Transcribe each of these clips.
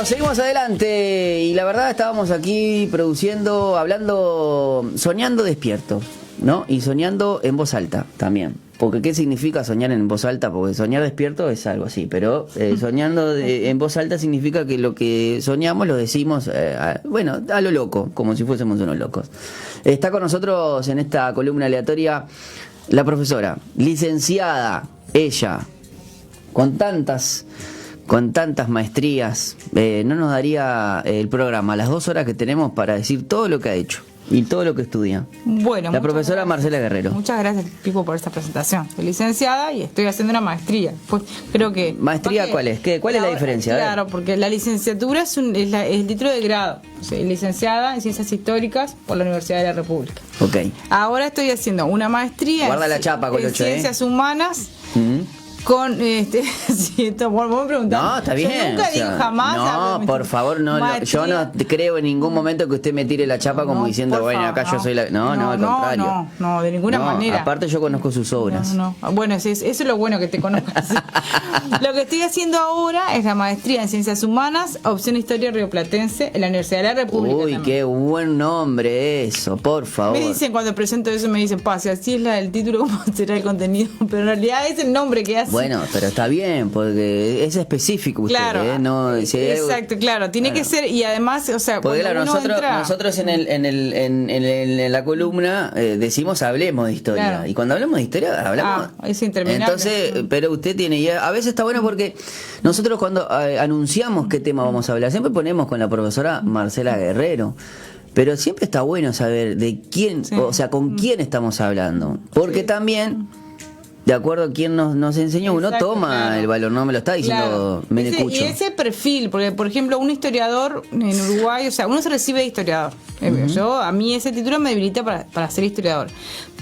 seguimos adelante y la verdad estábamos aquí produciendo, hablando, soñando despiertos, ¿no? Y soñando en voz alta también. Porque ¿qué significa soñar en voz alta? Porque soñar despierto es algo así, pero soñando en voz alta significa que lo que soñamos lo decimos, a lo loco, como si fuésemos unos locos. Está con nosotros en esta columna aleatoria la profesora, licenciada, ella, con tantas maestrías, no nos daría el programa las 2 horas que tenemos para decir todo lo que ha hecho y todo lo que estudia. Bueno, la profesora Marcela Guerrero. Muchas gracias, Pipo, por esta presentación. Soy licenciada y estoy haciendo una maestría. Pues creo que ¿Maestría cuál es? ¿Cuál es la diferencia? Claro, porque la licenciatura es el título de grado. Soy licenciada en Ciencias Históricas por la Universidad de la República. Ok. Ahora estoy haciendo una maestría en Ciencias Humanas. Con sí, esto, vos me preguntás. No, está bien. Yo nunca digo jamás. No, por favor, no. Yo no creo en ningún momento que usted me tire la chapa como diciendo, bueno, acá yo soy la. No, al contrario. No, de ninguna manera. Aparte, yo conozco sus obras. Bueno, eso es lo bueno que te conozcas. Lo que estoy haciendo ahora es la maestría en Ciencias Humanas, opción Historia Rioplatense, en la Universidad de la República. Uy, también. Qué buen nombre eso, por favor. Me dicen, cuando presento eso, me dicen, si así es el título, ¿cómo será el contenido? Pero en realidad es el nombre que hace. Bueno, pero está bien, porque es específico usted, claro, No, si exacto, algo... claro, tiene que ser, y además, o sea, porque claro, nosotros en la columna decimos hablemos de historia, claro. Y cuando hablamos de historia, hablamos... es interminable. Entonces, pero usted tiene, y a veces está bueno porque nosotros cuando anunciamos qué tema vamos a hablar, siempre ponemos con la profesora Marcela Guerrero. Pero siempre está bueno saber de quién, o sea, con quién estamos hablando, porque también... De acuerdo a quien nos enseñó, uno toma el valor, no me lo está diciendo Menecucho. Y ese perfil, porque por ejemplo, un historiador en Uruguay, o sea, uno se recibe de historiador. A mí ese título me habilita para ser historiador.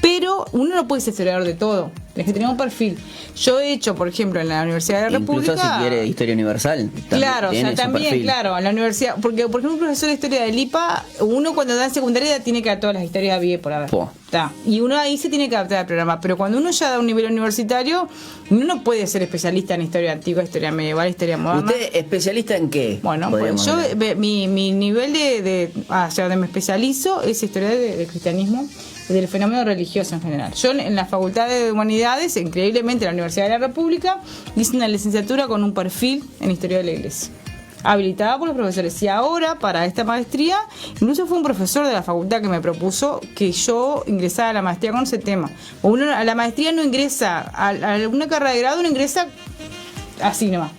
Pero uno no puede ser historiador de todo. Tienes que tener un perfil. Yo he hecho, por ejemplo, en la Universidad de la República... Incluso si quiere Historia Universal. Claro, también, claro, en la universidad... Porque, por ejemplo, un profesor de Historia del IPA, uno cuando da en secundaria tiene que dar todas las historias bien por haber. Y uno ahí se tiene que adaptar al programa. Pero cuando uno ya da un nivel universitario, uno no puede ser especialista en historia antigua, historia medieval, historia moderna. ¿Usted especialista en qué? Bueno, pues yo, mi nivel donde me especializo es historia del cristianismo, del fenómeno religioso en general. Yo en la Facultad de Humanidades, increíblemente en la Universidad de la República, hice una licenciatura con un perfil en Historia de la Iglesia, habilitada por los profesores. Y ahora, para esta maestría, incluso fue un profesor de la facultad que me propuso que yo ingresara a la maestría con ese tema. Uno a la maestría no ingresa, a una carrera de grado uno ingresa así nomás.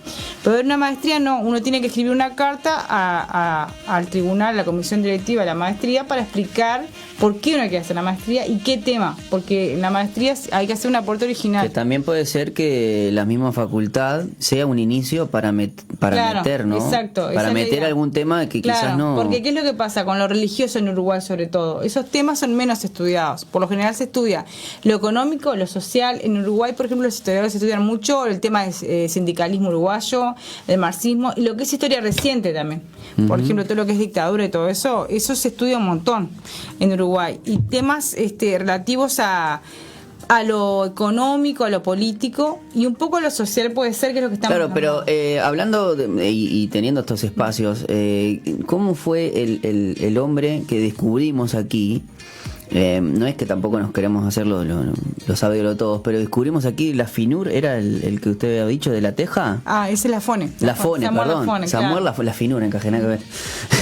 Pero en una maestría no, uno tiene que escribir una carta al tribunal, a la comisión directiva de la maestría, para explicar por qué uno quiere hacer la maestría y qué tema, porque en la maestría hay que hacer un aporte original. Que también puede ser que la misma facultad sea un inicio para meter, ¿no? Exacto. Para meter algún tema que quizás no... Porque ¿qué es lo que pasa con lo religioso en Uruguay sobre todo? Esos temas son menos estudiados. Por lo general se estudia lo económico, lo social. En Uruguay, por ejemplo, los historiadores estudian mucho el tema del sindicalismo uruguayo, del marxismo, y lo que es historia reciente también. Por ejemplo, todo lo que es dictadura y todo eso se estudia un montón en Uruguay. Y temas relativos a lo económico, a lo político y un poco a lo social puede ser que es lo que estamos hablando. Claro, pero hablando y teniendo estos espacios, ¿cómo fue el hombre que descubrimos aquí? No es que tampoco nos queremos hacer lo sabido todos, pero descubrimos aquí la FINUR, ¿era el que usted había dicho de La Teja? Ese es la FONE. La FONE, perdón. Samuel la FINUR, encajé nada que ver.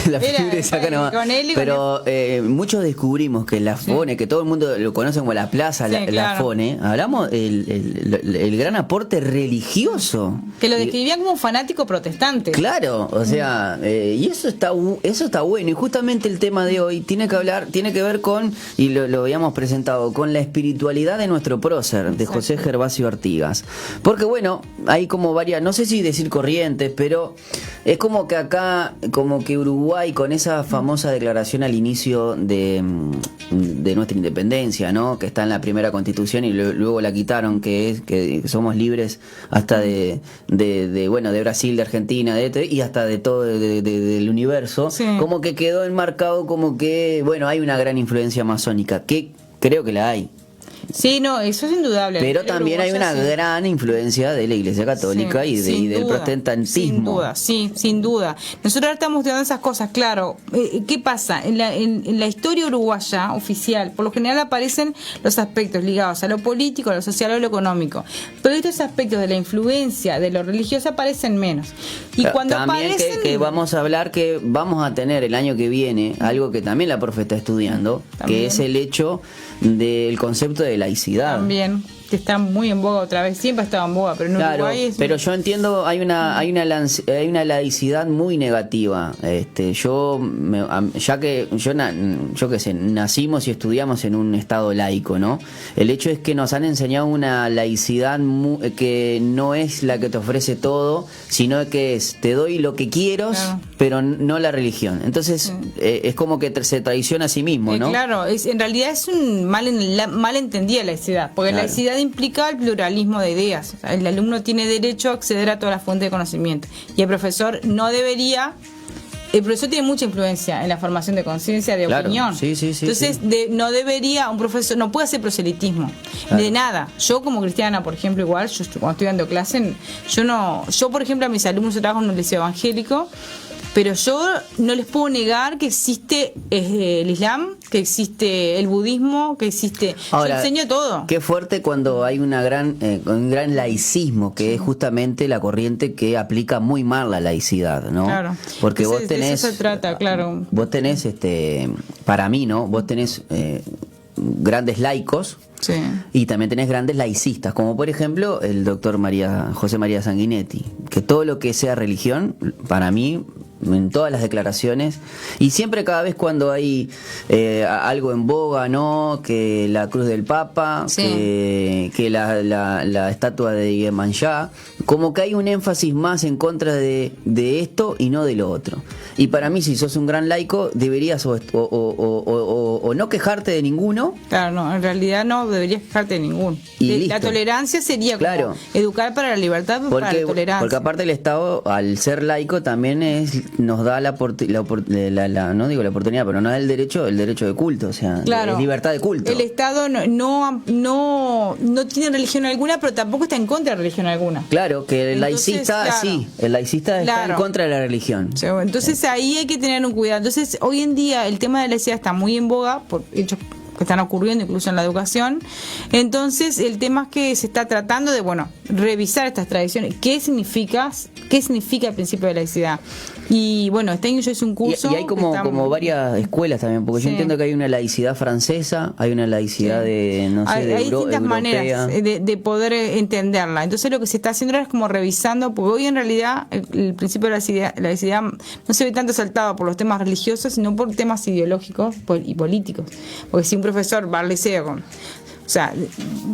La FINUR es acá nomás. Pero muchos descubrimos que la FONE, que todo el mundo lo conoce como la plaza, la FONE, hablamos el gran aporte religioso. Que lo describían como un fanático protestante. Claro, o sea, y eso está bueno. Y justamente el tema de hoy tiene que ver con... Y lo habíamos presentado con la espiritualidad de nuestro prócer, de José Gervasio Artigas. Porque bueno, hay como varias, no sé si decir corrientes, pero es como que acá, como que Uruguay, con esa famosa declaración al inicio de nuestra independencia, ¿no? Que está en la primera Constitución y luego la quitaron, que es que somos libres hasta de Brasil, de Argentina, y hasta de todo del universo. Como que quedó enmarcado como que, bueno, hay una gran influencia masónica, que creo que la hay. Sí, no, eso es indudable. Pero también hay una gran influencia de la Iglesia Católica y del protestantismo. Sin duda. Nosotros ahora estamos estudiando esas cosas, claro. ¿Qué pasa? En la historia uruguaya oficial, por lo general aparecen los aspectos ligados a lo político, a lo social o a lo económico. Pero estos aspectos de la influencia de lo religioso aparecen menos. Y cuando también aparecen... que vamos a hablar que vamos a tener el año que viene algo que también la profe está estudiando, que es el hecho del concepto de laicidad. También, que está muy en boga otra vez, siempre ha estado en boga, pero en Uruguay es... Pero yo entiendo, hay una laicidad muy negativa. Ya que yo qué sé, nacimos y estudiamos en un estado laico, ¿no? El hecho es que nos han enseñado una laicidad que no es la que te ofrece todo, sino que es te doy lo que quiero, pero no la religión. Entonces es como que se traiciona a sí mismo, ¿no? Claro, en realidad es un mal entendida laicidad, porque la laicidad implica el pluralismo de ideas. O sea, el alumno tiene derecho a acceder a toda la fuente de conocimiento y el profesor no debería. El profesor tiene mucha influencia en la formación de conciencia, de opinión. Entonces, no debería, un profesor no puede hacer proselitismo de nada. Yo como cristiana, por ejemplo, igual, cuando estoy dando clase, yo por ejemplo a mis alumnos yo trabajo en un liceo evangélico, pero yo no les puedo negar que existe el Islam, que existe el budismo, que existe... Ahora, yo enseño todo. Qué fuerte cuando hay un gran laicismo, que es justamente la corriente que aplica muy mal la laicidad, ¿no? Claro. Porque entonces, vos tenés... de eso se trata, claro. Vos tenés, para mí, ¿no? Vos tenés grandes laicos, sí, y también tenés grandes laicistas, como por ejemplo el doctor José María Sanguinetti, que todo lo que sea religión, para mí, en todas las declaraciones, y siempre cada vez cuando hay algo en boga, ¿no? Que la cruz del Papa, que la estatua de Iemanjá, como que hay un énfasis más en contra de esto y no de lo otro. Y para mí, si sos un gran laico, deberías o no quejarte de ninguno. Claro, no, en realidad no deberías quejarte de ninguno. Y la tolerancia sería como educar para la libertad, para la tolerancia. Porque aparte el Estado, al ser laico, también nos da la no digo la oportunidad, pero nos da el derecho de culto, o sea, claro, libertad de culto. El Estado no tiene religión alguna, pero tampoco está en contra de religión alguna. Claro, que el laicista está en contra de la religión. Entonces ahí hay que tener un cuidado. Entonces hoy en día el tema de la laicidad está muy en boga por hechos que están ocurriendo incluso en la educación. Entonces el tema es que se está tratando de revisar estas tradiciones. ¿Qué significa el principio de laicidad? Y bueno, este año yo hice un curso. Y hay como varias escuelas también, porque yo entiendo que hay una laicidad francesa, hay una laicidad de, no sé, hay distintas maneras de poder entenderla. Entonces lo que se está haciendo ahora es como revisando, porque hoy en realidad el principio de la laicidad no se ve tanto saltado por los temas religiosos, sino por temas ideológicos y políticos. Porque si un profesor va al liceo o sea,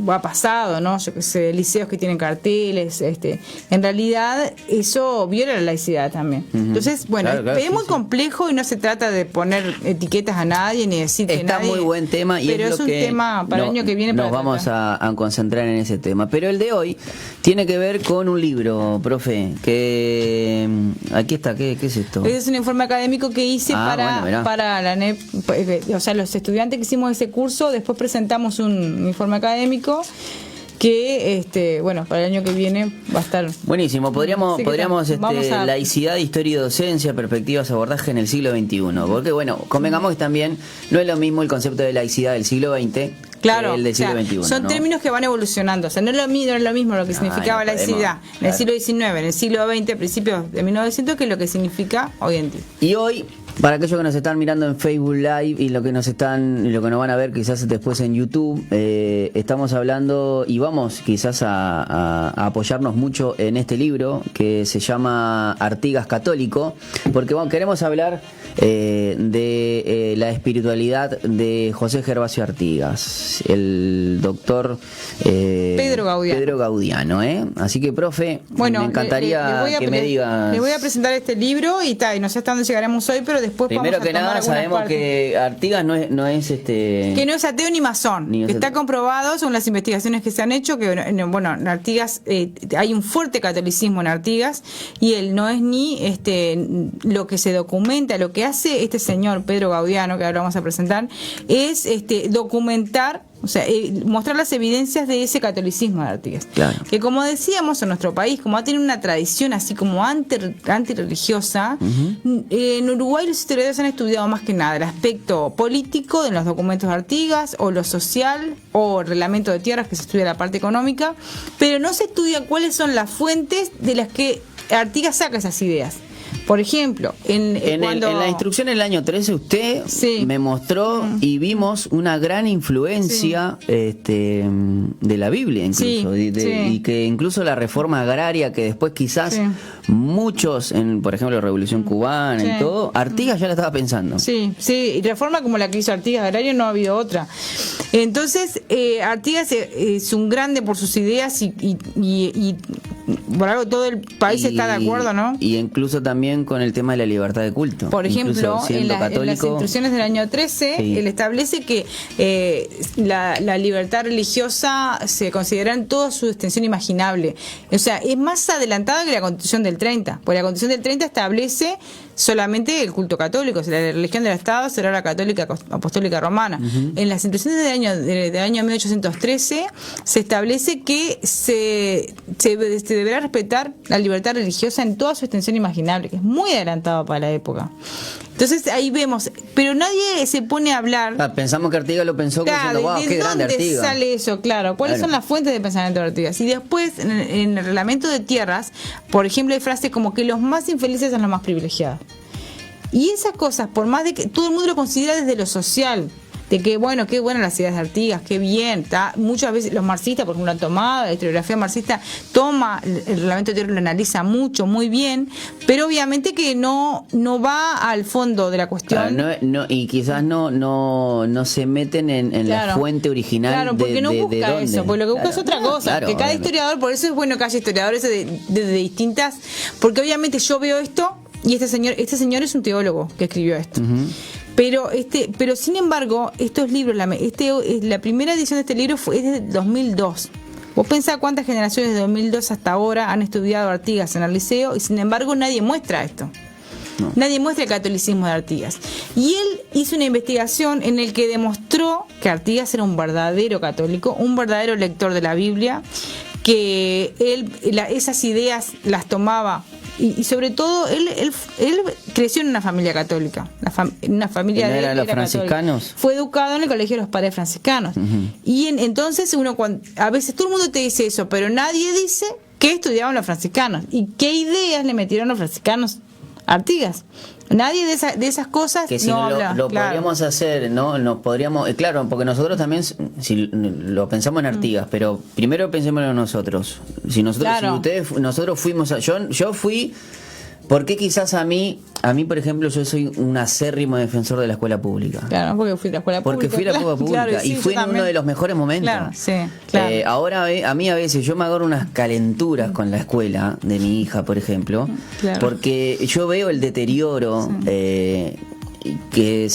ha pasado, ¿no? Yo qué sé, liceos que tienen carteles, en realidad eso viola la laicidad también. Entonces, bueno, es muy complejo y no se trata de poner etiquetas a nadie ni decir que está nadie... muy buen tema y pero es un tema para el año que viene. Nos vamos a concentrar en ese tema. Pero el de hoy tiene que ver con un libro, profe, que aquí está, ¿qué es esto? Es un informe académico que hice para la NEP, o sea, los estudiantes que hicimos ese curso, después presentamos un informe académico que para el año que viene va a estar buenísimo. Podríamos laicidad, historia y docencia, perspectivas, abordaje en el siglo XXI, porque convengamos que también no es lo mismo el concepto de laicidad del siglo XX que el del siglo XXI. Son términos que van evolucionando, o sea, no es lo mismo lo que significaba laicidad en el siglo XIX, en el siglo XX, principios de 1900, que lo que significa hoy en día. Y hoy, para aquellos que nos están mirando en Facebook Live y lo que nos van a ver quizás después en YouTube, estamos hablando y vamos quizás a apoyarnos mucho en este libro que se llama Artigas Católico, porque queremos hablar de la espiritualidad de José Gervasio Artigas, el doctor Pedro Gaudiano, Así que, profe, me encantaría que me digas. Le voy a presentar este libro y no sé hasta dónde llegaremos hoy, pero después primero que nada sabemos que Artigas no es que no es ateo ni masón, que está comprobado según las investigaciones que se han hecho que en Artigas hay un fuerte catolicismo en Artigas y él no es ni lo que se documenta, lo que hace este señor Pedro Gaudiano, que ahora vamos a presentar, es documentar O sea, mostrar las evidencias de ese catolicismo de Artigas. Claro. Que como decíamos, en nuestro país, como ha tenido una tradición así como antirreligiosa, en Uruguay los historiadores han estudiado más que nada el aspecto político de los documentos de Artigas, o lo social, o el reglamento de tierras, que se estudia la parte económica, pero no se estudia cuáles son las fuentes de las que Artigas saca esas ideas. Por ejemplo, en la instrucción del año 13 usted me mostró y vimos una gran influencia de la Biblia incluso, y que incluso la reforma agraria que después quizás muchos, por ejemplo la Revolución Cubana y todo, Artigas ya la estaba pensando. Sí, y reforma como la que hizo Artigas agraria no ha habido otra. Entonces, Artigas es un grande por sus ideas y por algo todo el país está de acuerdo, ¿no? Y incluso también con el tema de la libertad de culto. Por ejemplo, en las instrucciones del año 13, él establece que la libertad religiosa se considera en toda su extensión imaginable. O sea, es más adelantada que la Constitución del 30, porque la Constitución del 30 establece solamente el culto católico, o sea, la religión del Estado será la católica apostólica romana. En las instrucciones del año 1813 se establece que se deberá respetar la libertad religiosa en toda su extensión imaginable, que es muy adelantado para la época. Entonces ahí vemos, pero nadie se pone a hablar. Pensamos que Artigas lo pensó diciendo, wow, qué grande Artigas. ¿De dónde sale eso? Claro, ¿cuáles son las fuentes de pensamiento de Artigas? Y después, en el reglamento de tierras, por ejemplo, hay frases como que los más infelices son los más privilegiados. Y esas cosas, por más de que todo el mundo lo considera desde lo social, de que bueno, qué buenas las ideas de Artigas, qué bien, muchas veces los marxistas, por ejemplo, han tomado, la historiografía marxista toma el reglamento de tierras, lo analiza mucho, muy bien, pero obviamente que no va al fondo de la cuestión. Y quizás no se meten en la fuente original. Claro, porque no busca eso, porque lo que busca es otra cosa. Que cada historiador, por eso es bueno que haya historiadores de distintas, porque obviamente yo veo esto y este señor es un teólogo que escribió esto. Pero sin embargo, estos libros, la primera edición de este libro es de 2002. Vos pensás cuántas generaciones de 2002 hasta ahora han estudiado Artigas en el liceo y sin embargo nadie muestra esto. No. Nadie muestra el catolicismo de Artigas. Y él hizo una investigación en el que demostró que Artigas era un verdadero católico, un verdadero lector de la Biblia, que esas ideas las tomaba. Y sobre todo, él creció en una familia católica, una familia de era los franciscanos. Católica. Fue educado en el colegio de los padres franciscanos. Y entonces a veces todo el mundo te dice eso, pero nadie dice qué estudiaban los franciscanos y qué ideas le metieron los franciscanos a Artigas. Nadie de esas cosas que si no lo habla. Podríamos hacer, ¿no? Nos podríamos, claro, porque nosotros también, si lo pensamos en Artigas, pero primero pensémoslo en nosotros. Nosotros fuimos yo fui, porque quizás a mí, por ejemplo, yo soy un acérrimo defensor de la escuela pública. Claro, porque fui a la escuela pública. Porque fui a la escuela pública, claro, y fue en uno de los mejores momentos. Claro, sí, claro. Ahora a mí a veces yo me agarro unas calenturas con la escuela de mi hija, por ejemplo, porque yo veo el deterioro que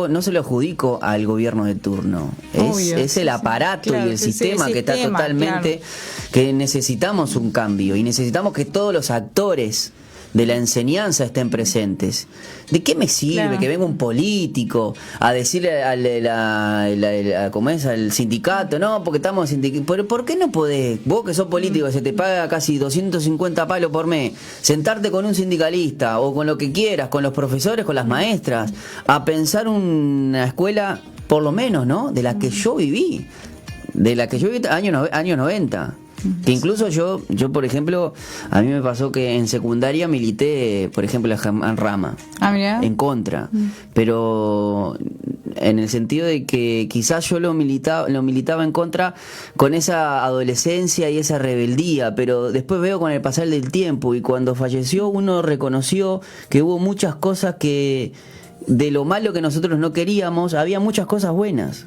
no se lo adjudico al gobierno de turno. Es el aparato y el sistema que está totalmente, que necesitamos un cambio y necesitamos que todos los actores de la enseñanza estén presentes. ¿De qué me sirve que venga un político a decirle ¿cómo es? Al sindicato? No, porque estamos sindicatos. ¿Por qué no podés, vos que sos político, que se te paga casi 250 palos por mes, sentarte con un sindicalista o con lo que quieras, con los profesores, con las maestras, a pensar una escuela, por lo menos, ¿no? De la que yo viví, años 90. Que incluso yo por ejemplo, a mí me pasó que en secundaria milité, por ejemplo, en Rama, en contra, pero en el sentido de que quizás yo lo militaba en contra con esa adolescencia y esa rebeldía, pero después veo con el pasar del tiempo y cuando falleció uno reconoció que hubo muchas cosas que de lo malo que nosotros no queríamos, había muchas cosas buenas.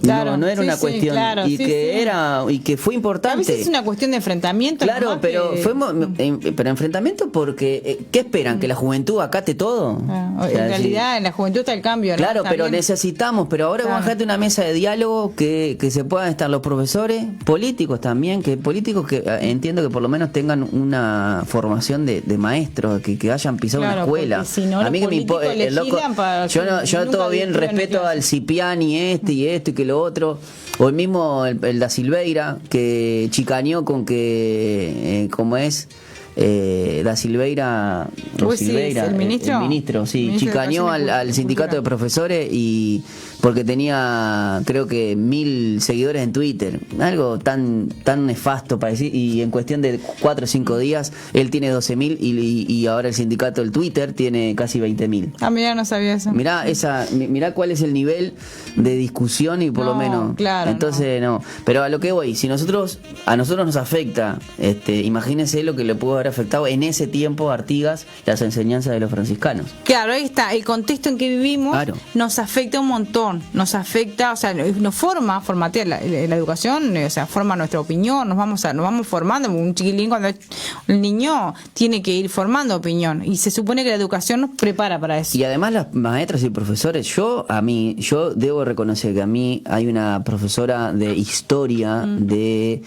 Claro, no era una cuestión y que fue importante. A veces es una cuestión de enfrentamiento. Claro, pero pero enfrentamiento porque ¿qué esperan? ¿Que la juventud acate todo? En realidad en la juventud está el cambio, ¿no? Claro, también. pero necesitamos, ahora bajate una mesa de diálogo que se puedan estar los profesores, políticos también, que entiendo que por lo menos tengan una formación de maestros, que hayan pisado una escuela. Si no, a mí que me importa, yo todo bien respeto al Cipiani y esto esto y que lo otro. O el mismo el da Silveira, que chicaneó con que, como es, da Silveira, Uy, sí, Silveira, ¿el ministro? el ministro, sí, El ministro de chicaneó Educación y al sindicato de Cultura. profesores y porque tenía, creo que 1000 seguidores en Twitter, algo tan nefasto para decir, y en cuestión de 4 o 5 días él tiene 12.000 y ahora el sindicato del Twitter tiene casi 20.000. Ah, mira, no sabía eso. Mirá cuál es el nivel de discusión y por lo No, menos. claro, Entonces no. Pero a lo que voy, si a nosotros nos afecta, imagínense lo que le pudo haber afectado en ese tiempo a Artigas las enseñanzas de los franciscanos. Claro, ahí está, el contexto en que vivimos Claro. nos afecta un montón, nos afecta, o sea, nos formatea la educación, o sea, forma nuestra opinión, nos vamos formando, un chiquilín cuando el niño tiene que ir formando opinión y se supone que la educación nos prepara para eso. Y además las maestras y profesores, yo debo reconocer que a mí hay una profesora de historia de...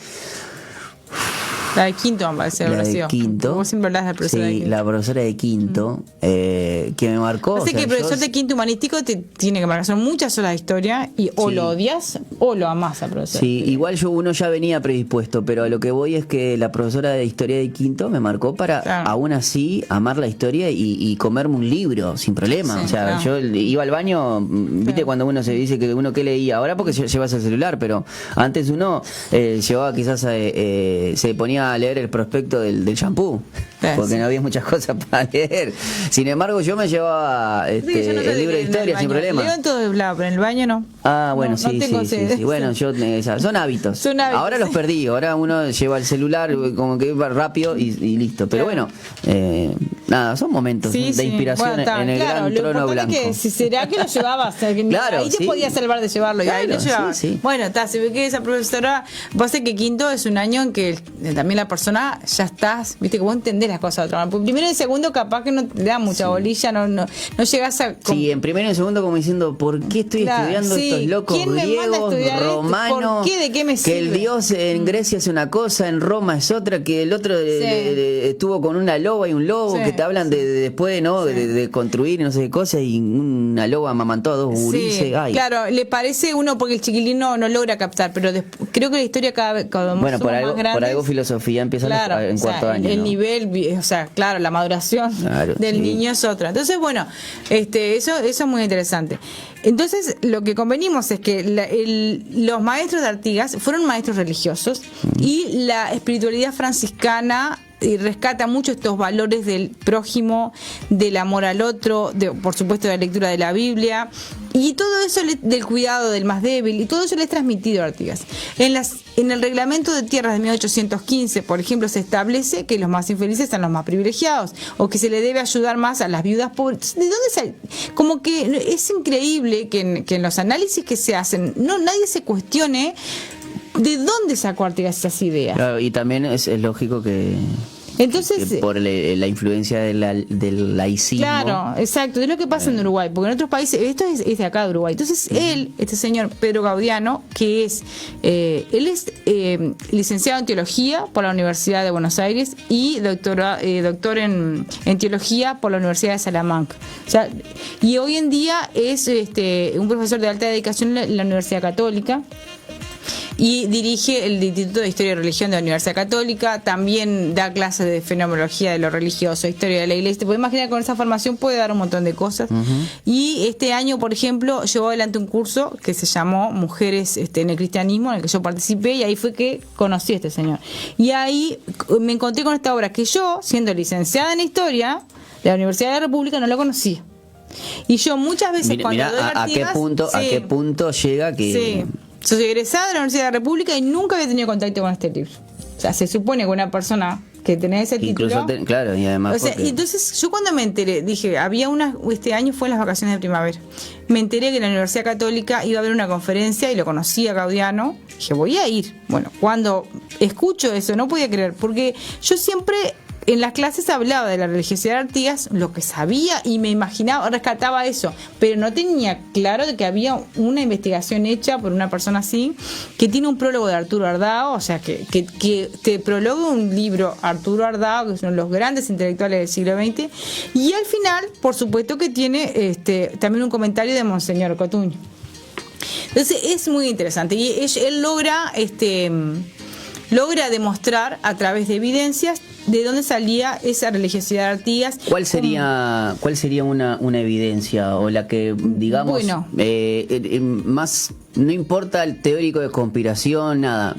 La de quinto, me parece, La habrá de sido. quinto. Vos siempre hablas de la profesora de Sí, quinto. la profesora de quinto, que me marcó. Así o sea, que el profesor yo- de quinto humanístico te tiene que marcar, son muchas horas de historia y o Sí. lo odias o lo amás al profesor. Sí, igual uno ya venía predispuesto, pero a lo que voy es que la profesora de historia de quinto me marcó para Claro. aún así amar la historia y comerme un libro sin problema. Sí, O sea, claro. yo iba al baño, viste Claro. cuando uno se dice que uno qué leía, ahora porque llevas el celular, pero antes uno llevaba quizás se ponía a leer el prospecto del shampoo, Claro, porque sí. no había muchas cosas para leer. Sin embargo, yo me llevaba Sí, yo no soy el libro de leer en el historia sin baño. problema. Leo en todo lado, pero en el baño no. Ah, bueno, No, sí, no tengo sí, sí, sed. sí. Bueno, son hábitos. Son hábitos, Ahora los sí. perdí, ahora uno lleva el celular como que va rápido y listo. Pero Claro. bueno, nada, son momentos Sí, de sí. inspiración Bueno, está, en el claro, gran lo trono importante blanco. es que si será que lo llevabas, o sea, que Claro, ahí te sí. podías salvar de llevarlo y ahí lo Claro, llevabas. sí, sí. Bueno, está, se ve que esa profesora, pasa que quinto es un año en que también la persona ya estás, viste que vos entendés las cosas de otra manera. Porque primero y segundo capaz que no te da mucha bolilla, no llegas a Sí, en primero y en segundo como diciendo, ¿por qué estoy Claro, estudiando sí. estos locos ¿Quién me manda a griegos, estudiar esto? romanos? ¿Por qué? ¿De qué me Que el sirve? dios en Grecia es una cosa, en Roma es otra, que el otro estuvo con una loba y un lobo, Sí, que te hablan de después, ¿no? Sí. De construir y no sé qué cosas, y una loba amamantó a dos gurises. Sí, Ay. claro, le parece uno porque el chiquilín no logra captar, pero creo que la historia cada vez cuando Bueno, somos por algo, más grandes, por algo filosofía empieza claro, en o sea, cuarto año. el ¿no? nivel, o sea, claro, la maduración Claro, del sí. niño es otra. Entonces, bueno, eso es muy interesante. Entonces, lo que convenimos es que los maestros de Artigas fueron maestros religiosos y la espiritualidad franciscana rescata mucho estos valores del prójimo, del amor al otro, por supuesto de la lectura de la Biblia y todo eso del cuidado del más débil y todo eso le es transmitido a Artigas. En el reglamento de tierras de 1815, por ejemplo, se establece que los más infelices son los más privilegiados o que se le debe ayudar más a las viudas pobres. ¿De dónde sale? Como que es increíble que en los análisis que se hacen nadie se cuestione de dónde sacó Artigas esas ideas. Claro, y también es lógico que Entonces, por la influencia del laicismo. claro, exacto, es lo que pasa en Uruguay, porque en otros países, esto es de acá de Uruguay. Entonces, este señor Pedro Gaudiano, que él es licenciado en teología por la Universidad de Buenos Aires y doctor en teología por la Universidad de Salamanca. O sea, y hoy en día es un profesor de alta dedicación en la Universidad Católica. Y dirige el Instituto de Historia y Religión de la Universidad Católica, también da clases de fenomenología de lo religioso, historia de la iglesia. Te puedes imaginar que con esa formación puede dar un montón de cosas. Y este año, por ejemplo, llevó adelante un curso que se llamó Mujeres en el Cristianismo, en el que yo participé, y ahí fue que conocí a este señor. Y ahí me encontré con esta obra que yo, siendo licenciada en Historia de la Universidad de la República, no la conocía. Y yo muchas veces cuando Mira doy a qué Artigas, a qué punto llega que sí. Soy egresada de la Universidad de la República y nunca había tenido contacto con este libro. O sea, se supone que una persona que tenía ese incluso título... claro, y además O sea, porque- y entonces yo cuando me enteré, dije, este año fue en las vacaciones de primavera, me enteré que en la Universidad Católica iba a haber una conferencia y lo conocí a Gaudiano, dije, voy a ir. Bueno, cuando escucho eso, no podía creer, porque yo siempre... En las clases hablaba de la religiosidad de Artigas, lo que sabía y me imaginaba, rescataba eso, pero no tenía claro de que había una investigación hecha por una persona así, que tiene un prólogo de Arturo Ardao, o sea, que te prologa un libro Arturo Ardao, que son los grandes intelectuales del siglo XX, y al final, por supuesto que tiene también un comentario de Monseñor Cotuño. Entonces es muy interesante y él logra demostrar a través de evidencias de dónde salía esa religiosidad de Artigas. ¿Cuál sería una evidencia o la que, digamos, Bueno, más, no importa el teórico de conspiración, nada,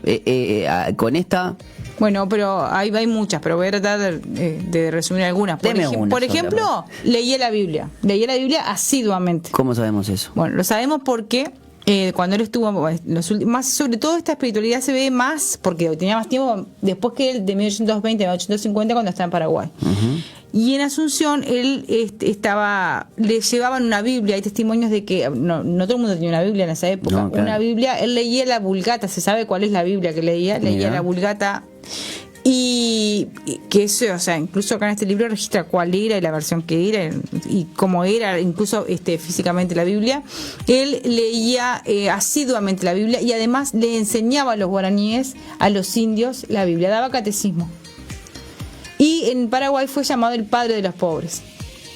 con esta... Bueno, pero hay muchas, pero voy a tratar de resumir algunas. Deme una por sola, ejemplo, leía la Biblia asiduamente. ¿Cómo sabemos eso? Bueno, lo sabemos porque cuando él estuvo, más sobre todo esta espiritualidad se ve más, porque tenía más tiempo después que él, de 1820 a 1850, cuando estaba en Paraguay. Uh-huh. Y en Asunción él le llevaban una Biblia. Hay testimonios de que no todo el mundo tenía una Biblia en esa época. No, claro. Una Biblia, él leía la Vulgata. ¿Se sabe cuál es la Biblia que leía? Leía la Vulgata. Y que eso, o sea, incluso acá en este libro registra cuál era y la versión que era y cómo era, incluso físicamente la Biblia. Él leía asiduamente la Biblia y además le enseñaba a los guaraníes, a los indios, la Biblia, daba catecismo. Y en Paraguay fue llamado el padre de los pobres.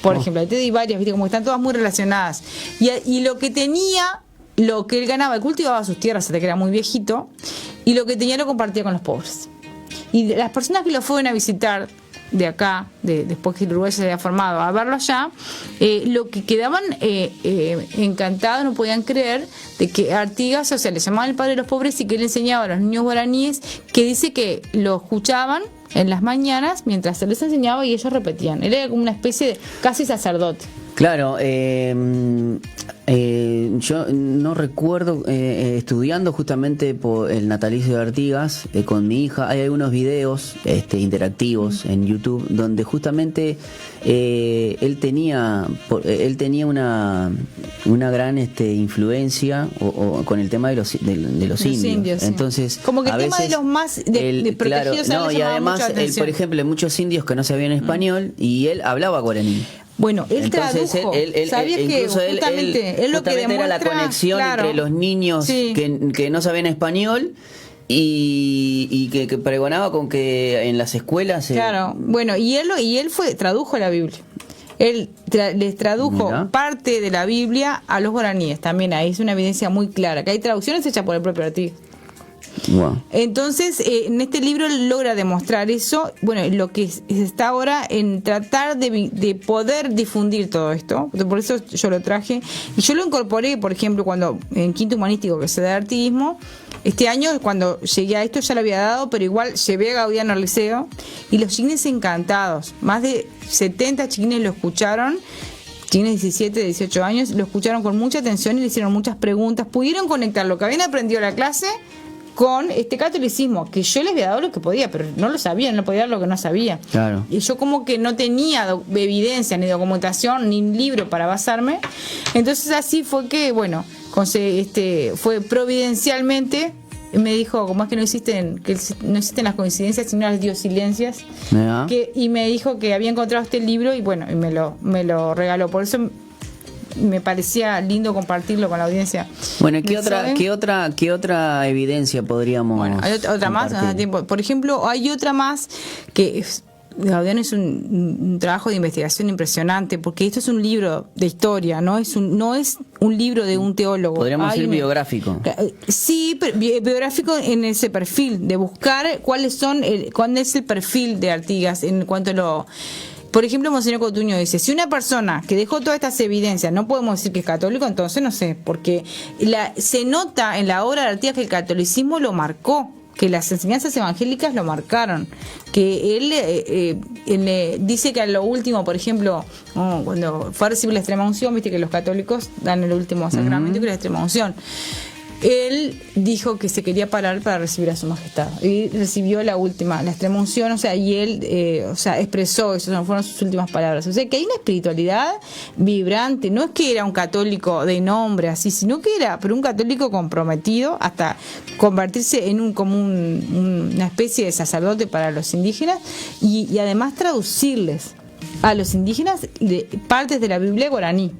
Por ejemplo, ahí te di varias, viste, como que están todas muy relacionadas. Y lo que tenía, lo que él ganaba, él cultivaba sus tierras hasta que era muy viejito, y lo que tenía lo compartía con los pobres. Y las personas que lo fueron a visitar de acá, después que el Uruguay se había formado, a verlo allá, lo que quedaban encantados, no podían creer de que Artigas, o sea, le llamaban el padre de los pobres y que él enseñaba a los niños guaraníes, que dice que lo escuchaban en las mañanas mientras se les enseñaba y ellos repetían. Él era como una especie de casi sacerdote. Claro, yo no recuerdo, estudiando justamente por el natalicio de Artigas con mi hija, hay algunos videos interactivos en YouTube donde justamente él tenía una gran influencia con el tema de los indios. Sí. Entonces, como que a el tema veces de los más de protegidos, claro, no, y además por ejemplo, muchos indios que no sabían español y él hablaba guaraní. Bueno, él entonces, tradujo. ¿Sabías que justamente él lo que demuestra, era la conexión entre los niños que no sabían español y que pregonaba con que en las escuelas... Claro, bueno, y él tradujo la Biblia. Él les tradujo parte de la Biblia a los guaraníes. También ahí es una evidencia muy clara, que hay traducciones hechas por el propio Artigas. Wow. Entonces, en este libro él logra demostrar eso. Bueno, lo que está ahora en tratar de poder difundir todo esto. Por eso yo lo traje. Y yo lo incorporé, por ejemplo, cuando en quinto humanístico que se da artiguismo. Este año, cuando llegué a esto, ya lo había dado, pero igual llevé a Gaudiano al liceo. Y los chiquines encantados. Más de 70 chiquines lo escucharon. Chiquines de 17, 18 años. Lo escucharon con mucha atención y le hicieron muchas preguntas. Pudieron conectar lo que habían aprendido en la clase con este catolicismo, que yo les había dado lo que podía, pero no lo sabía, no podía dar lo que no sabía. Claro. Y yo como que no tenía evidencia, ni documentación, ni libro para basarme. Entonces así fue que, bueno, fue providencialmente, me dijo, como es que no existen las coincidencias, sino las diosilencias, y me dijo que había encontrado este libro y bueno, y me lo regaló. Por eso me parecía lindo compartirlo con la audiencia. Bueno, ¿qué otra evidencia podríamos? Bueno, hay otra más, por ejemplo, hay otra más que Gaudiano es un trabajo de investigación impresionante, porque esto es un libro de historia, no es un libro de un teólogo. Podríamos decir biográfico. Sí, biográfico en ese perfil, de buscar cuál es el perfil de Artigas en cuanto a lo... Por ejemplo, Monseñor Cotuño dice, si una persona que dejó todas estas evidencias, no podemos decir que es católico, entonces no sé, porque se nota en la obra de Artigas que el catolicismo lo marcó, que las enseñanzas evangélicas lo marcaron, que él dice que a lo último, por ejemplo, cuando fue a recibir la extrema unción, viste que los católicos dan el último sacramento, que es la extrema unción. Él dijo que se quería parar para recibir a su majestad y recibió la extrema unción, y él expresó, esas fueron sus últimas palabras. O sea, que hay una espiritualidad vibrante, no es que era un católico de nombre así, sino que pero un católico comprometido hasta convertirse en una especie de sacerdote para los indígenas y además traducirles. a los indígenas de partes de la Biblia guaraní.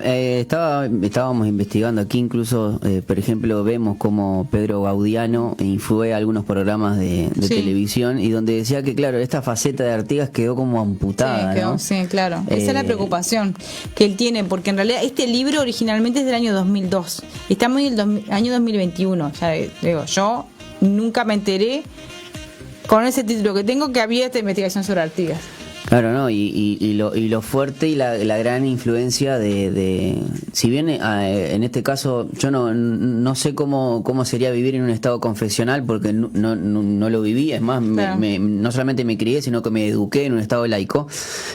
Estábamos investigando aquí, incluso, por ejemplo, vemos como Pedro Gaudiano fue a algunos programas de televisión y donde decía que, claro, esta faceta de Artigas quedó como amputada, ¿no? Sí, claro. Esa es la preocupación que él tiene, porque en realidad este libro originalmente es del año 2002. Estamos en el año 2021. Ya digo, yo nunca me enteré con ese título que tengo que había esta investigación sobre Artigas. Claro, ¿no? Y lo fuerte y la gran influencia de si bien en este caso yo no sé cómo sería vivir en un estado confesional porque no lo viví, es más, claro. No solamente me crié, sino que me eduqué en un estado laico.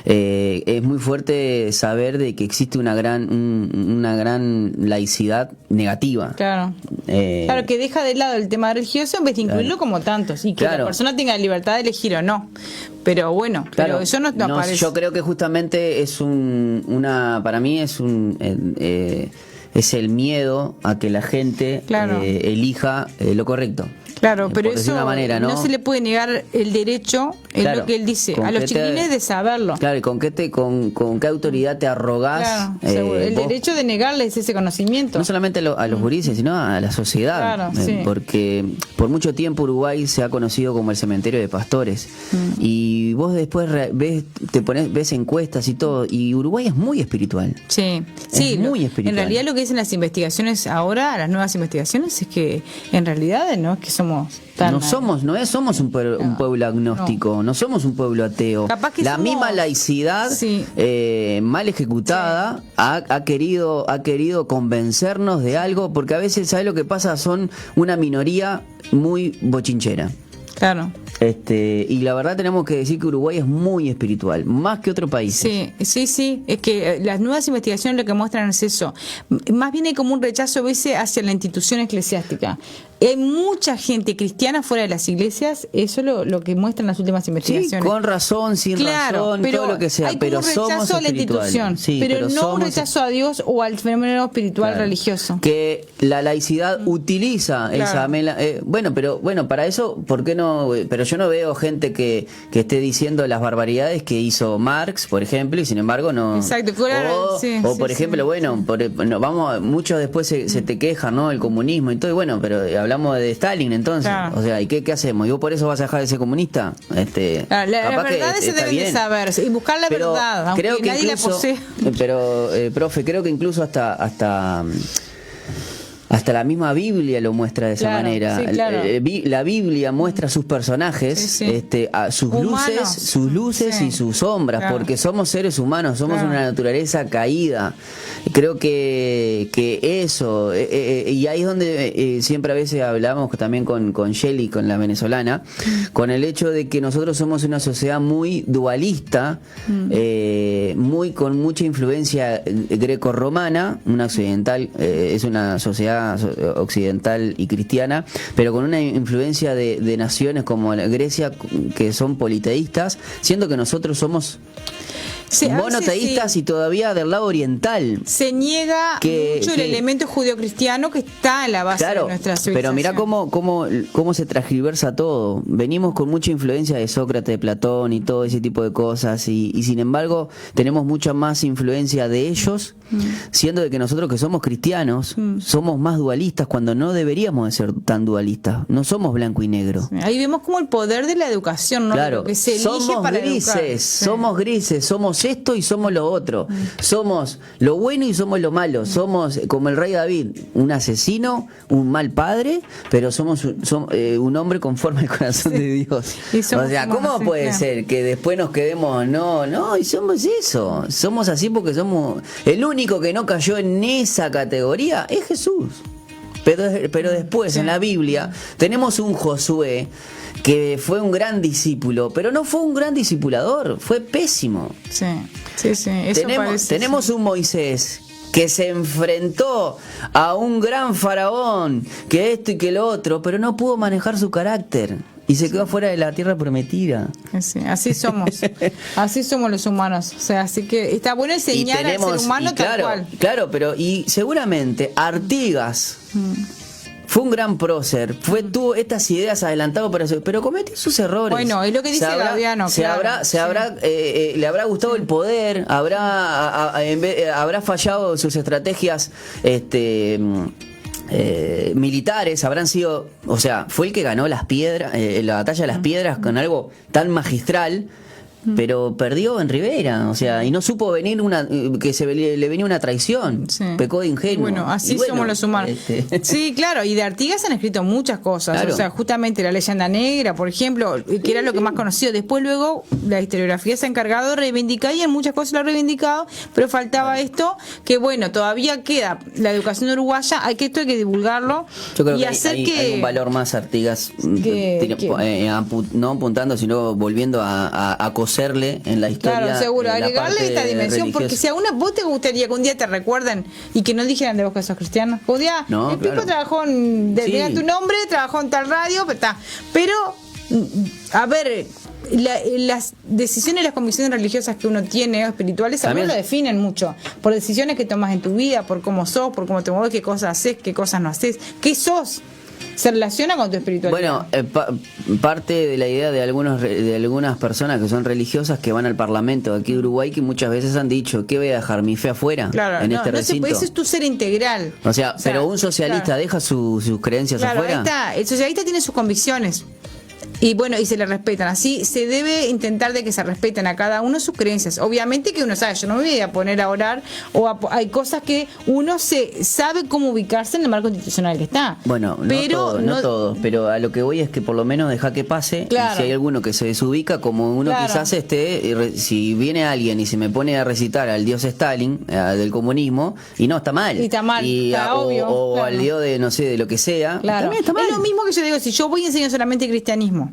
Es muy fuerte saber de que existe una gran laicidad negativa. Claro. Claro, que deja de lado el tema religioso en vez de incluirlo como tantos y que la persona tenga la libertad de elegir o no. Pero bueno, claro, pero eso no aparece. Yo creo que justamente es para mí es es el miedo a que la gente elija lo correcto. Claro, pero eso una manera, ¿no? Se le puede negar el derecho, es lo que él dice, a los chiquilines de saberlo. Claro, y con qué autoridad te arrogás. Claro, el derecho de negarles ese conocimiento. No solamente a los gurises, sino a la sociedad. Claro, sí. Porque por mucho tiempo Uruguay se ha conocido como el cementerio de pastores. Y vos después ves encuestas y todo, y Uruguay es muy espiritual. Sí, es muy espiritual. En realidad lo que dicen las investigaciones ahora, las nuevas investigaciones, es que en realidad no es que somos somos un pueblo agnóstico, no somos un pueblo ateo. La misma laicidad mal ejecutada ha querido convencernos de algo, porque a veces, ¿sabes lo que pasa? Son una minoría muy bochinchera. Claro. Y la verdad tenemos que decir que Uruguay es muy espiritual, más que otros países. Sí, es que las nuevas investigaciones lo que muestran es eso. Más bien hay como un rechazo a veces hacia la institución eclesiástica. Hay mucha gente cristiana fuera de las iglesias, eso es lo que muestran las últimas investigaciones. Sí, con razón, sin razón, todo lo que sea, pero somos espirituales. Hay un rechazo a la institución, pero no un rechazo a Dios o al fenómeno espiritual religioso. Que la laicidad utiliza esa... Bueno, para eso, ¿por qué no? Pero yo no veo gente que esté diciendo las barbaridades que hizo Marx, por ejemplo, y sin embargo no... Exacto, por ejemplo, muchos después se te quejan, ¿no? El comunismo y todo, y bueno, pero hablamos de Stalin entonces, o sea, ¿y qué hacemos? ¿Y vos por eso vas a dejar de ser comunista? Las verdades se deben de saber y buscar la verdad, aunque nadie la posee. Pero, profe, creo que incluso hasta la misma Biblia lo muestra de esa manera. La Biblia muestra sus personajes, sus luces y sus sombras, porque somos seres humanos, somos una naturaleza caída. Creo que eso, y ahí es donde siempre a veces hablamos también con Shelly, con la venezolana, con el hecho de que nosotros somos una sociedad muy dualista, con mucha influencia grecorromana, una occidental, es una sociedad occidental y cristiana, pero con una influencia de naciones como Grecia, que son politeístas, siendo que nosotros somos monoteístas y todavía del lado oriental. Se niega mucho el elemento judío-cristiano que está en la base de nuestra civilización. Pero mirá cómo se transgiversa todo. Venimos con mucha influencia de Sócrates, de Platón y todo ese tipo de cosas, y sin embargo tenemos mucha más influencia de ellos, siendo de que nosotros, que somos cristianos, somos más dualistas cuando no deberíamos de ser tan dualistas. No somos blanco y negro. Ahí vemos como el poder de la educación, ¿no? Claro, lo que se elige para educar. Somos grises, somos esto y somos lo otro. Somos lo bueno y somos lo malo. Somos como el rey David, un asesino, un mal padre, pero somos un hombre conforme al corazón de Dios. O sea, ¿cómo puede ser que después nos quedemos no, y somos eso? Somos así porque somos el único que no cayó en esa categoría es Jesús. Pero después en la Biblia tenemos un Josué que fue un gran discípulo, pero no fue un gran discipulador, fue pésimo. Sí. Eso tenemos un Moisés que se enfrentó a un gran faraón, que esto y que lo otro, pero no pudo manejar su carácter y se quedó fuera de la tierra prometida. Sí, así somos. Así somos los humanos. O sea, así que está bueno enseñar al ser humano tal cual. Claro, pero y seguramente Artigas Fue un gran prócer, tuvo estas ideas adelantado, pero cometió sus errores. Bueno, es lo que dice Gaudiano. Le habrá gustado el poder, habrá fallado sus estrategias militares, habrán sido, o sea, fue el que ganó las piedras, la batalla de las piedras con algo tan magistral. Pero perdió en Rivera, o sea, y no supo venir le venía una traición, Sí. pecó de ingenuo. Bueno, así somos los humanos. Sí, claro, y de Artigas han escrito muchas cosas, Claro. o sea, justamente la leyenda negra, por ejemplo, que era lo que más conocido. Después luego la historiografía se ha encargado de reivindicar y en muchas cosas lo ha reivindicado, pero faltaba esto, que bueno, todavía queda la educación uruguaya, hay que divulgarlo. Yo creo y que hacer hay un valor más Artigas, no apuntando, sino volviendo a coserle en la historia. Claro, seguro, la agregarle parte esta dimensión, religiosa. porque si a vos te gustaría que un día te recuerden y que no dijeran de vos que sos cristiano, un día No, el Pipo claro. trabajó Sí. diga tu nombre, trabajó en tal radio, pero a ver, las decisiones y las convicciones religiosas que uno tiene o espirituales a uno También lo definen mucho, por decisiones que tomas en tu vida, por cómo sos, por cómo te mueves, qué cosas haces, qué cosas no haces, qué sos. Se relaciona con tu espiritualidad. Bueno, parte de la idea de algunas personas que son religiosas que van al Parlamento de aquí de Uruguay, que muchas veces han dicho, ¿qué voy a dejar mi fe afuera Claro, en no, este no se recinto? puede, ese es tu ser integral. O sea, pero un socialista claro. deja sus creencias Claro, afuera. ahí está. El socialista tiene sus convicciones. Y bueno, y se le respetan. Así se debe intentar de que se respeten a cada uno sus creencias. Obviamente que uno sabe, yo no me voy a poner a orar, hay cosas que uno sabe cómo ubicarse en el marco institucional que está. Bueno, pero no todos, pero a lo que voy es que por lo menos deja que pase. Claro. Y si hay alguno que se desubica, como uno Claro. quizás si viene alguien y se me pone a recitar al dios Stalin, del comunismo, y no, está mal. Y está mal, está obvio, o claro. al dios de, no sé, de lo que sea, Claro. también está mal. Es lo mismo que yo digo, si yo voy a enseñar solamente cristianismo,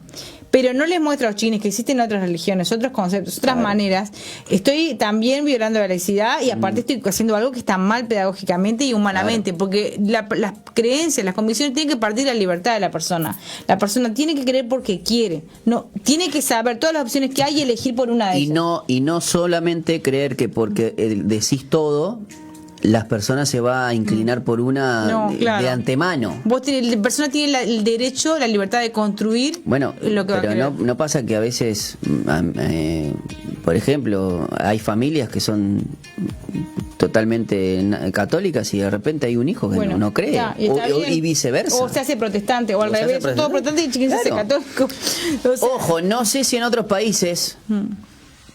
pero no les muestro a los chinos que existen otras religiones, otros conceptos, otras maneras, estoy también violando la laicidad y aparte estoy haciendo algo que está mal pedagógicamente y humanamente, porque las creencias, las convicciones tienen que partir de la libertad de la persona. La persona tiene que creer porque quiere, no tiene que saber todas las opciones que hay y elegir por una de ellas. Y no solamente creer que porque decís todo, las personas se va a inclinar por una No, claro. de antemano. La persona tiene el derecho, la libertad de construir Bueno, lo que va a pero querer. no pasa que a veces, por ejemplo, hay familias que son totalmente católicas y de repente hay un hijo que Bueno, no cree, ya, y está bien. y viceversa. O se hace protestante, o al O se hace revés, todo protestante y chiquín se hace Claro. católico. O sea, Ojo, no sé si en otros países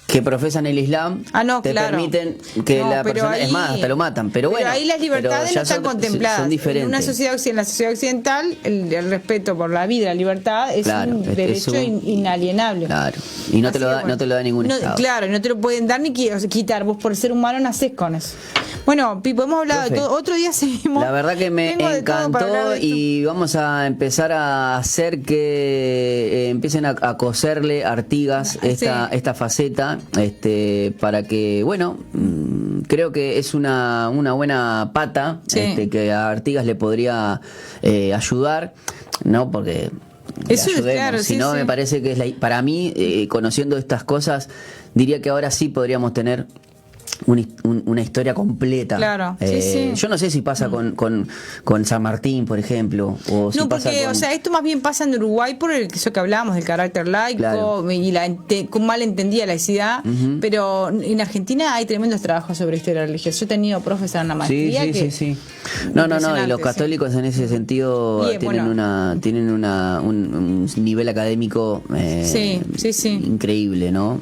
que profesan el Islam no, te claro. permiten que No, la pero persona, ahí- es más, hasta lo matan, pero bueno, ahí las libertades pero no ya están contempladas. son diferentes. En una sociedad, en la sociedad occidental, el respeto por la vida, la libertad es Claro, un es derecho un- inalienable. Claro, y no te Así lo que, da, bueno, no te lo da ningún estado. Claro, y no te lo pueden dar ni quitar. Vos por ser humano nacés con eso. Bueno, Pipo, hemos hablado de Profe, todo. Otro día seguimos. La verdad que me Tengo de todo para hablar encantó de esto. y vamos a empezar a hacer que empiecen a coserle a Artigas esta faceta, para que, bueno, creo que es una buena pata, Sí. que a Artigas le podría ayudar, ¿no? Porque Eso es ayudemos. claro, Si sí, no, sí. me parece que para mí, conociendo estas cosas, diría que ahora sí podríamos tener una historia completa. Claro, sí, sí. Yo no sé si pasa con San Martín, por ejemplo, o si No, pasa porque, con... o sea, esto más bien pasa en Uruguay por eso que hablábamos del carácter laico Claro. y con mal entendida laicidad, pero en Argentina hay tremendos trabajos sobre historia religiosa. Yo he tenido profes en la maestría Sí. No, y los impresionante, católicos en ese sentido Y, tienen bueno. un nivel académico Sí. increíble, ¿no?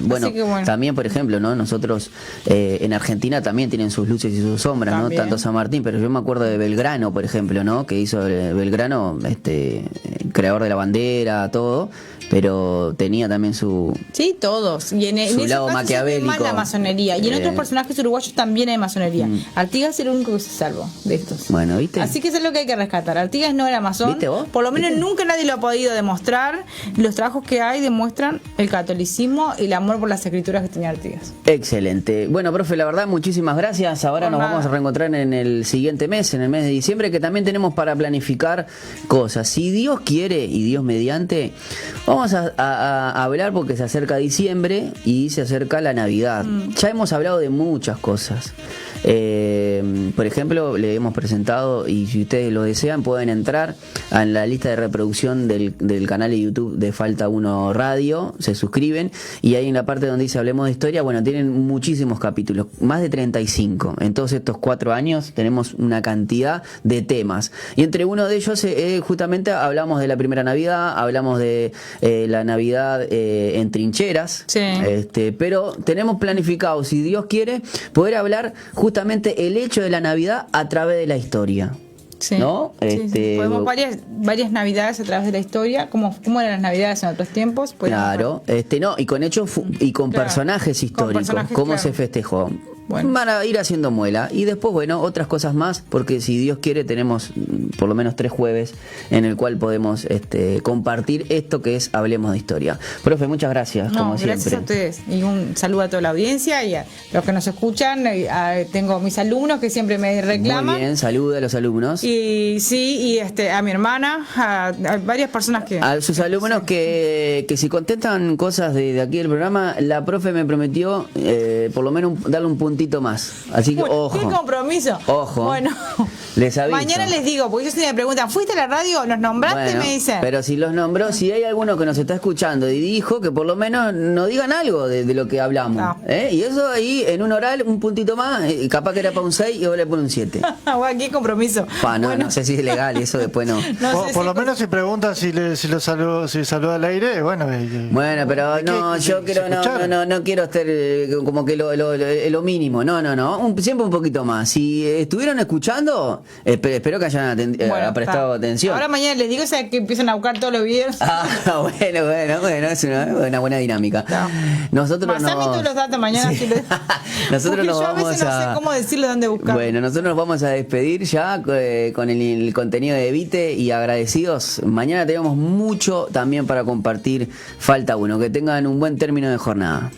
Bueno, que bueno. también, por ejemplo, ¿no? Nosotros en Argentina también tienen sus luces y sus sombras, ¿no? También. Tanto San Martín, pero yo me acuerdo de Belgrano, por ejemplo, ¿no? Que hizo Belgrano, creador de la bandera, todo, pero tenía también su... Sí, todos. Y en Su ese lado caso se ve maquiavélico. más la masonería. Y en otros personajes uruguayos también hay masonería. Artigas es el único que se salvó de estos. Bueno, ¿viste? Así que eso es lo que hay que rescatar. Artigas no era masón. ¿Viste vos? Por lo menos ¿Viste? nunca nadie lo ha podido demostrar. Los trabajos que hay demuestran el catolicismo y el amor por las escrituras que tenía Artigas. Excelente. Bueno, profe, la verdad, muchísimas gracias. Ahora Por nos nada. vamos a reencontrar en el siguiente mes, en el mes de diciembre, que también tenemos para planificar cosas. Si Dios quiere y Dios mediante, vamos a hablar porque se acerca diciembre y se acerca la Navidad. Ya hemos hablado de muchas cosas. Por ejemplo, le hemos presentado, y si ustedes lo desean, pueden entrar a la lista de reproducción del canal de YouTube de Falta Uno Radio, se suscriben, y ahí en la parte donde dice Hablemos de Historia, bueno, tienen muchísimos capítulos, más de 35. En todos estos 4 años tenemos una cantidad de temas. Y entre uno de ellos, justamente hablamos de la primera Navidad, hablamos de la Navidad en trincheras, Sí. Pero tenemos planificado, si Dios quiere, poder hablar justamente el hecho de la Navidad a través de la historia. Sí. ¿No? Sí. Podemos varias navidades a través de la historia, cómo eran las navidades en otros tiempos. Claro, no, y con hechos y con Claro, personajes históricos, personajes, cómo claro. se festejó. Bueno. Van a ir haciendo muela. Y después, bueno, otras cosas más, porque si Dios quiere tenemos por lo menos 3 jueves en el cual podemos compartir esto que es Hablemos de Historia. Profe, muchas gracias, como gracias siempre. a ustedes. Y un saludo a toda la audiencia y a los que nos escuchan. Tengo mis alumnos que siempre me reclaman. Muy bien, saluda a los alumnos. Y sí, a mi hermana, a varias personas que... A sus alumnos que si contestan cosas de aquí del programa, la profe me prometió por lo menos darle un puntito más. Así que ojo. ¡Qué compromiso! Ojo. Bueno, Les aviso. mañana les digo, porque ellos me preguntan, ¿fuiste a la radio? ¿Nos nombraste? Bueno, Me dicen. pero si los nombró, si hay alguno que nos está escuchando y dijo, que por lo menos nos digan algo de lo que hablamos. No. Y eso ahí, en un oral, un puntito más, capaz que era para un 6 y vos le pones un 7. Bueno, qué compromiso. No sé si es legal y eso después no. No sé Por si- lo menos si preguntan si saluda al aire, bueno. Bueno, pero ¿de qué? no, yo ¿Se quiero, escucharon? no quiero estar como que lo mínimo. No. Siempre un poquito más. Si estuvieron escuchando, espero que hayan Bueno, prestado está. atención. Ahora mañana les digo, que empiezan a buscar todos los videos. Bueno, es una buena dinámica. No. Nosotros Pasame todos los datos mañana. Sí. Si les- Nosotros Porque nos yo a vamos veces no sé cómo decirle dónde buscar. Bueno, nosotros nos vamos a despedir ya con el contenido de Evite y agradecidos. Mañana tenemos mucho también para compartir. Falta uno. Que tengan un buen término de jornada.